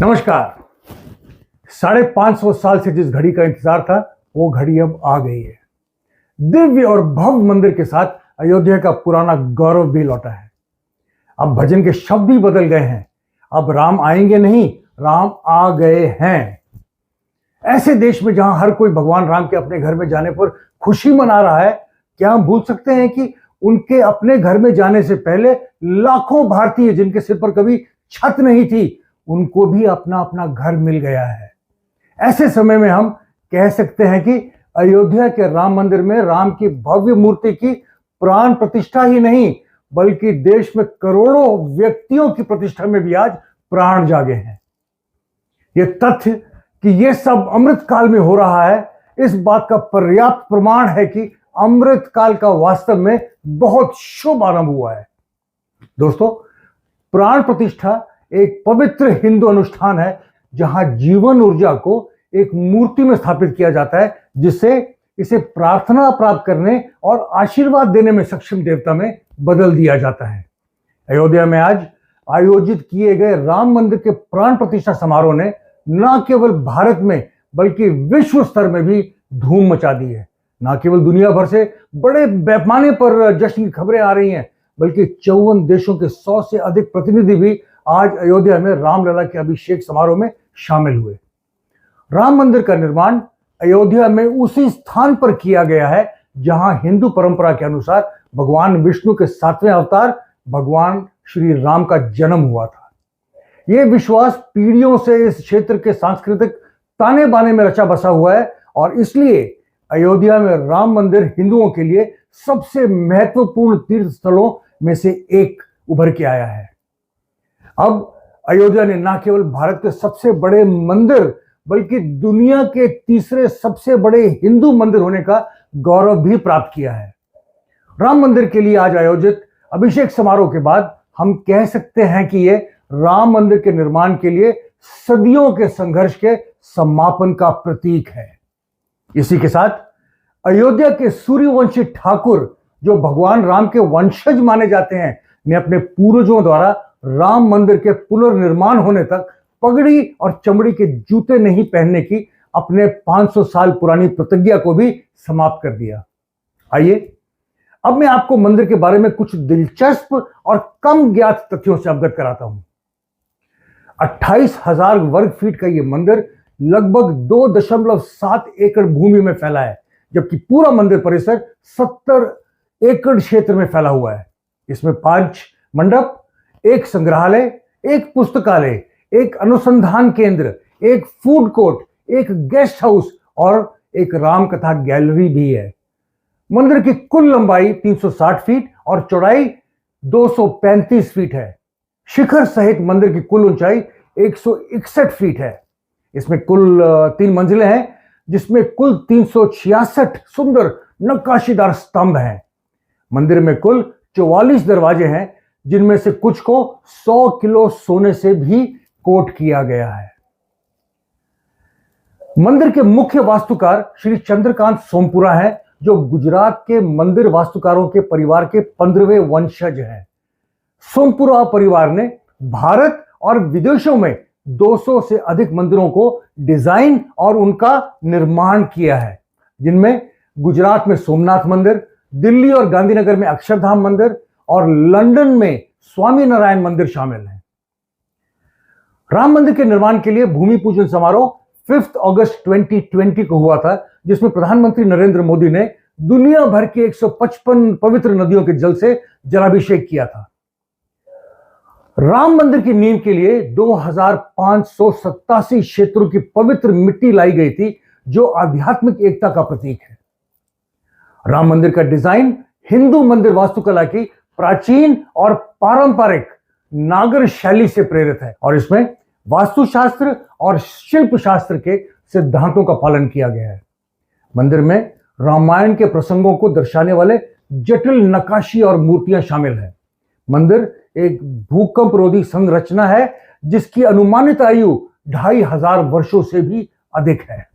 नमस्कार। 550 साल से जिस घड़ी का इंतजार था वो घड़ी अब आ गई है। दिव्य और भव्य मंदिर के साथ अयोध्या का पुराना गौरव भी लौटा है। अब भजन के शब्द भी बदल गए हैं। अब राम आएंगे नहीं, राम आ गए हैं। ऐसे देश में जहां हर कोई भगवान राम के अपने घर में जाने पर खुशी मना रहा है, क्या हम भूल सकते हैं कि उनके अपने घर में जाने से पहले लाखों भारतीय जिनके सिर पर कभी छत नहीं थी, उनको भी अपना अपना घर मिल गया है। ऐसे समय में हम कह सकते हैं कि अयोध्या के राम मंदिर में राम की भव्य मूर्ति की प्राण प्रतिष्ठा ही नहीं, बल्कि देश में करोड़ों व्यक्तियों की प्रतिष्ठा में भी आज प्राण जागे हैं। यह तथ्य कि यह सब अमृत काल में हो रहा है, इस बात का पर्याप्त प्रमाण है कि अमृत काल का वास्तव में बहुत शुभ आरंभ हुआ है। दोस्तों, प्राण प्रतिष्ठा एक पवित्र हिंदू अनुष्ठान है जहां जीवन ऊर्जा को एक मूर्ति में स्थापित किया जाता है, जिससे इसे प्रार्थना प्राप्त करने और आशीर्वाद देने में सक्षम देवता में बदल दिया जाता है। अयोध्या में आज आयोजित किए गए राम मंदिर के प्राण प्रतिष्ठा समारोह ने न केवल भारत में बल्कि विश्व स्तर में भी धूम मचा दी है। न केवल दुनिया भर से बड़े पैमाने पर जश्न की खबरें आ रही हैं, बल्कि 54 देशों के 100 से अधिक प्रतिनिधि भी आज अयोध्या में रामलला के अभिषेक समारोह में शामिल हुए। राम मंदिर का निर्माण अयोध्या में उसी स्थान पर किया गया है जहां हिंदू परंपरा के अनुसार भगवान विष्णु के 7वें अवतार भगवान श्री राम का जन्म हुआ था। यह विश्वास पीढ़ियों से इस क्षेत्र के सांस्कृतिक ताने बाने में रचा बसा हुआ है और इसलिए अयोध्या में राम मंदिर हिंदुओं के लिए सबसे महत्वपूर्ण तीर्थ स्थलों में से एक उभर के आया है। अब अयोध्या ने न केवल भारत के सबसे बड़े मंदिर बल्कि दुनिया के तीसरे सबसे बड़े हिंदू मंदिर होने का गौरव भी प्राप्त किया है। राम मंदिर के लिए आज आयोजित अभिषेक समारोह के बाद हम कह सकते हैं कि यह राम मंदिर के निर्माण के लिए सदियों के संघर्ष के समापन का प्रतीक है। इसी के साथ अयोध्या के सूर्यवंशी ठाकुर, जो भगवान राम के वंशज माने जाते हैं, ने अपने पूर्वजों द्वारा राम मंदिर के पुनर्निर्माण होने तक पगड़ी और चमड़ी के जूते नहीं पहनने की अपने 500 साल पुरानी प्रतिज्ञा को भी समाप्त कर दिया। आइए अब मैं आपको मंदिर के बारे में कुछ दिलचस्प और कम ज्ञात तथ्यों से अवगत कराता हूं। 28,000 वर्ग फीट का यह मंदिर लगभग 2.7 एकड़ भूमि में फैला है, जबकि पूरा मंदिर परिसर 70 एकड़ क्षेत्र में फैला हुआ है। इसमें 5 मंडप, एक संग्रहालय, एक पुस्तकालय, एक अनुसंधान केंद्र, एक फूड कोर्ट, एक गेस्ट हाउस और एक राम कथा गैलरी भी है। मंदिर की कुल लंबाई 360 फीट और चौड़ाई 235 फीट है। शिखर सहित मंदिर की कुल ऊंचाई 161 फीट है। इसमें कुल 3 मंजिलें हैं, जिसमें कुल 366 सुंदर नक्काशीदार स्तंभ हैं। मंदिर में कुल 44 दरवाजे हैं, जिनमें से कुछ को 100 किलो सोने से भी कोट किया गया है। मंदिर के मुख्य वास्तुकार श्री चंद्रकांत सोमपुरा हैं, जो गुजरात के मंदिर वास्तुकारों के परिवार के 15वें वंशज हैं। सोमपुरा परिवार ने भारत और विदेशों में 200 से अधिक मंदिरों को डिजाइन और उनका निर्माण किया है, जिनमें गुजरात में सोमनाथ मंदिर, दिल्ली और गांधीनगर में अक्षरधाम मंदिर और लंदन में स्वामी नारायण मंदिर शामिल हैं। राम मंदिर के निर्माण के लिए भूमि पूजन समारोह 5 अगस्त 2020 को हुआ था, जिसमें प्रधानमंत्री नरेंद्र मोदी ने दुनिया भर की 155 पवित्र नदियों के जल से जलाभिषेक किया था। राम मंदिर की नींव के लिए 2587 क्षेत्रों की पवित्र मिट्टी लाई गई थी, जो आध्यात्मिक एकता का प्रतीक है। राम मंदिर का डिजाइन हिंदू मंदिर वास्तुकला की प्राचीन और पारंपरिक नागर शैली से प्रेरित है और इसमें वास्तुशास्त्र और शिल्प शास्त्र के सिद्धांतों का पालन किया गया है। मंदिर में रामायण के प्रसंगों को दर्शाने वाले जटिल नक्काशी और मूर्तियां शामिल हैं। मंदिर एक भूकंप रोधी संरचना है, जिसकी अनुमानित आयु 2500 वर्षों से भी अधिक है।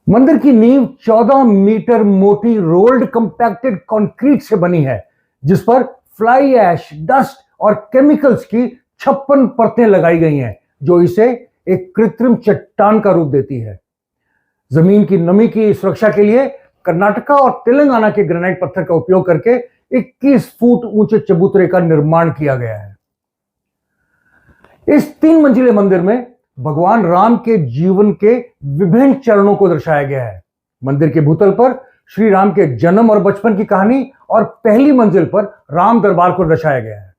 मंदिर की नींव 14 मीटर मोटी रोल्ड कंपैक्टेड कंक्रीट से बनी है, जिस पर फ्लाई ऐश, डस्ट और केमिकल्स की 56 परतें लगाई गई हैं, जो इसे एक कृत्रिम चट्टान का रूप देती है। जमीन की नमी की सुरक्षा के लिए कर्नाटका और तेलंगाना के ग्रेनाइट पत्थर का उपयोग करके 21 फुट ऊंचे चबूतरे का निर्माण किया गया है। इस 3 मंजिले मंदिर में भगवान राम के जीवन के विभिन्न चरणों को दर्शाया गया है। मंदिर के भूतल पर श्री राम के जन्म और बचपन की कहानी और पहली मंजिल पर राम दरबार को दर्शाया गया है।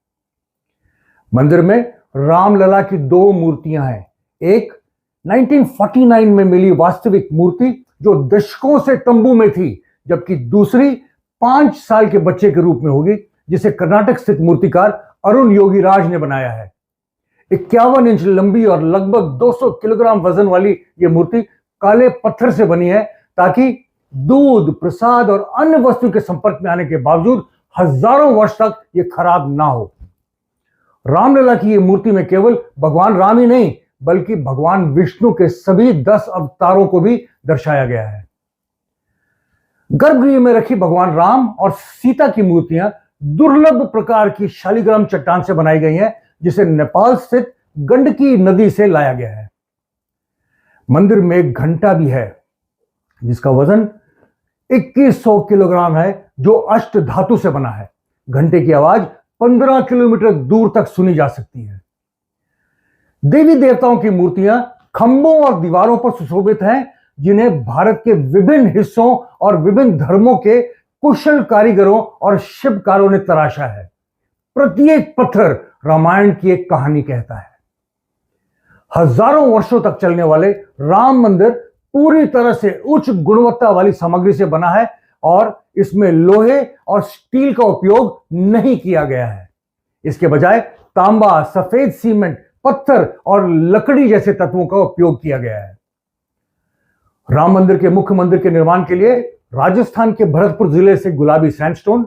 मंदिर में रामलला की 2 मूर्तियां हैं। एक 1949 में मिली वास्तविक मूर्ति जो दशकों से तंबू में थी, जबकि दूसरी 5 साल के बच्चे के रूप में होगी, जिसे कर्नाटक स्थित मूर्तिकार अरुण योगीराज ने बनाया है। 51 इंच लंबी और लगभग 200 किलोग्राम वजन वाली यह मूर्ति काले पत्थर से बनी है, ताकि दूध, प्रसाद और अन्य वस्तु के संपर्क में आने के बावजूद हजारों वर्ष तक यह खराब ना हो। रामलला की यह मूर्ति में केवल भगवान राम ही नहीं, बल्कि भगवान विष्णु के सभी 10 अवतारों को भी दर्शाया गया है। गर्भगृह में रखी भगवान राम और सीता की मूर्तियां दुर्लभ प्रकार की शालिग्राम चट्टान से बनाई गई हैं, जिसे नेपाल स्थित गंडकी नदी से लाया गया है। मंदिर में एक घंटा भी है, जिसका वजन 2100 किलोग्राम है, जो अष्ट धातु से बना है। घंटे की आवाज 15 किलोमीटर दूर तक सुनी जा सकती है। देवी देवताओं की मूर्तियां खंभों और दीवारों पर सुशोभित हैं, जिन्हें भारत के विभिन्न हिस्सों और विभिन्न धर्मों के कुशल कारीगरों और शिल्पकारों ने तराशा है। प्रत्येक पत्थर रामायण की एक कहानी कहता है। हजारों वर्षों तक चलने वाले राम मंदिर पूरी तरह से उच्च गुणवत्ता वाली सामग्री से बना है और इसमें लोहे और स्टील का उपयोग नहीं किया गया है। इसके बजाय तांबा, सफेद सीमेंट, पत्थर और लकड़ी जैसे तत्वों का उपयोग किया गया है। राम मंदिर के मुख्य मंदिर के निर्माण के लिए राजस्थान के भरतपुर जिले से गुलाबी सैंडस्टोन,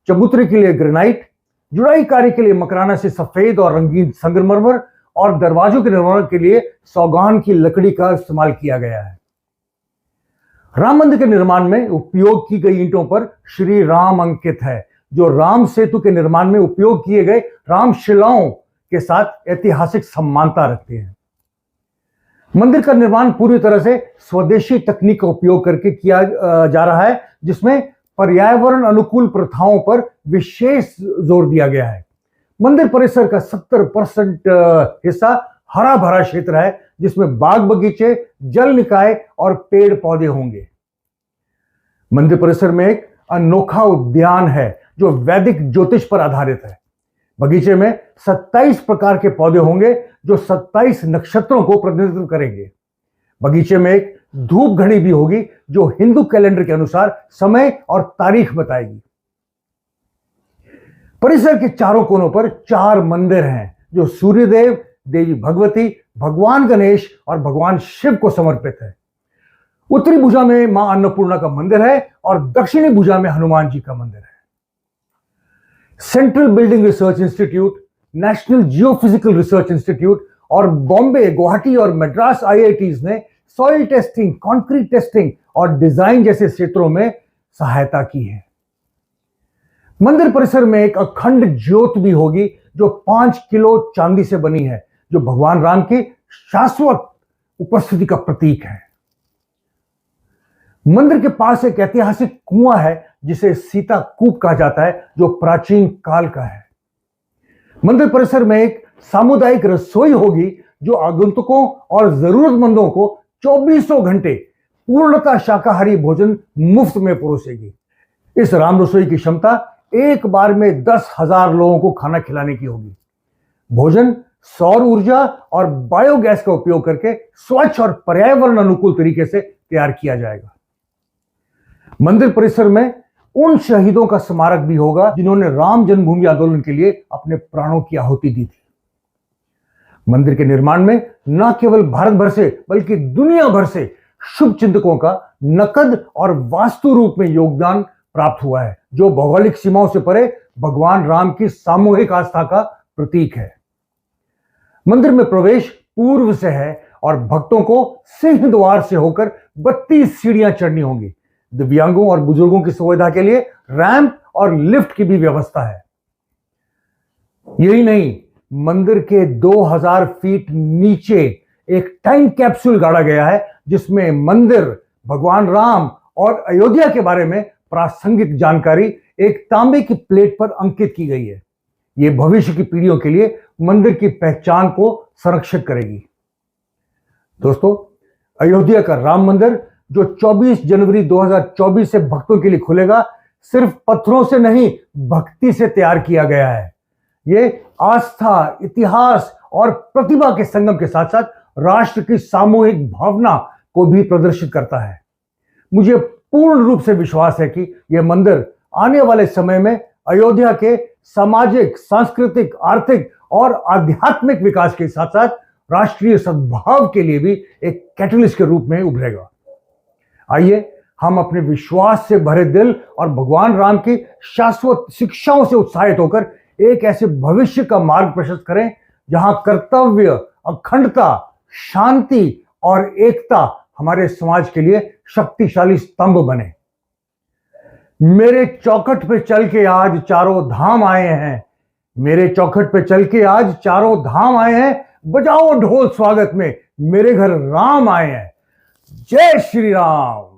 चबूतरे के लिए ग्रेनाइट, जुड़ाई कार्य के लिए मकराना से सफेद और रंगीन संगमरमर और दरवाजों के निर्माण के लिए सौगान की लकड़ी का इस्तेमाल किया गया है। राम मंदिर के निर्माण में उपयोग की गई ईंटों पर श्री राम अंकित है, जो राम सेतु के निर्माण में उपयोग किए गए राम शिलाओं के साथ ऐतिहासिक समानता रखते हैं। मंदिर का निर्माण पूरी तरह से स्वदेशी तकनीक का उपयोग करके किया जा रहा है, जिसमें पर्यावरण अनुकूल प्रथाओं पर विशेष जोर दिया गया है। मंदिर परिसर का 70% हिस्सा हरा भरा क्षेत्र है, जिसमें बाग बगीचे, जल निकाय और पेड़ पौधे होंगे। मंदिर परिसर में एक अनोखा उद्यान है जो वैदिक ज्योतिष पर आधारित है। बगीचे में 27 प्रकार के पौधे होंगे जो 27 नक्षत्रों को प्रतिनिधित्व करेंगे। बगीचे में एक धूप घड़ी भी होगी जो हिंदू कैलेंडर के अनुसार समय और तारीख बताएगी। परिसर के चारों कोनों पर 4 मंदिर हैं जो सूर्यदेव, देवी भगवती, भगवान गणेश और भगवान शिव को समर्पित है। उत्तरी भुजा में मां अन्नपूर्णा का मंदिर है और दक्षिणी भुजा में हनुमान जी का मंदिर है। Central building research institute, national geophysical research institute और बॉम्बे, गुवाहाटी और मद्रास आईआईटीज ने सॉइल टेस्टिंग, कंक्रीट टेस्टिंग और डिजाइन जैसे क्षेत्रों में सहायता की है। मंदिर परिसर में एक अखंड ज्योत भी होगी जो 5 किलो चांदी से बनी है, जो भगवान राम की शाश्वत उपस्थिति का प्रतीक है। मंदिर के पास एक ऐतिहासिक कुआं है जिसे सीता कूप कहा जाता है, जो प्राचीन काल का है। मंदिर परिसर में एक सामुदायिक रसोई होगी जो आगंतुकों और जरूरतमंदों को 24 घंटे पूर्णतः शाकाहारी भोजन मुफ्त में परोसेगी। इस राम रसोई की क्षमता एक बार में 10,000 लोगों को खाना खिलाने की होगी। भोजन सौर ऊर्जा और बायोगैस का उपयोग करके स्वच्छ और पर्यावरण अनुकूल तरीके से तैयार किया जाएगा। मंदिर परिसर में उन शहीदों का स्मारक भी होगा जिन्होंने राम जन्मभूमि आंदोलन के लिए अपने प्राणों की आहुति दी थी। मंदिर के निर्माण में न केवल भारत भर से बल्कि दुनिया भर से शुभ चिंतकों का नकद और वास्तु रूप में योगदान प्राप्त हुआ है, जो भौगोलिक सीमाओं से परे भगवान राम की सामूहिक आस्था का प्रतीक है। मंदिर में प्रवेश पूर्व से है और भक्तों को सिंह द्वार से होकर 32 सीढ़ियां चढ़नी होंगी। दिव्यांगों और बुजुर्गों की सुविधा के लिए रैंप और लिफ्ट की भी व्यवस्था है। यही नहीं, मंदिर के 2000 फीट नीचे एक टाइम कैप्सूल गाड़ा गया है, जिसमें मंदिर, भगवान राम और अयोध्या के बारे में प्रासंगिक जानकारी एक तांबे की प्लेट पर अंकित की गई है। यह भविष्य की पीढ़ियों के लिए मंदिर की पहचान को संरक्षित करेगी। दोस्तों, अयोध्या का राम मंदिर जो 24 जनवरी 2024 से भक्तों के लिए खुलेगा, सिर्फ पत्थरों से नहीं, भक्ति से तैयार किया गया है। ये आस्था, इतिहास और प्रतिभा के संगम के साथ साथ राष्ट्र की सामूहिक भावना को भी प्रदर्शित करता है। मुझे पूर्ण रूप से विश्वास है कि यह मंदिर आने वाले समय में अयोध्या के सामाजिक, सांस्कृतिक, आर्थिक और आध्यात्मिक विकास के साथ साथ राष्ट्रीय सद्भाव के लिए भी एक कैटलिस्ट के रूप में उभरेगा। आइए हम अपने विश्वास से भरे दिल और भगवान राम की शाश्वत शिक्षाओं से उत्साहित होकर एक ऐसे भविष्य का मार्ग प्रशस्त करें जहां कर्तव्य, अखंडता, शांति और एकता हमारे समाज के लिए शक्तिशाली स्तंभ बने। मेरे चौखट पे चल के आज चारों धाम आए हैं, मेरे चौखट पे चल के आज चारों धाम आए हैं, बजाओ ढोल स्वागत में, मेरे घर राम आए हैं। जय श्री राम।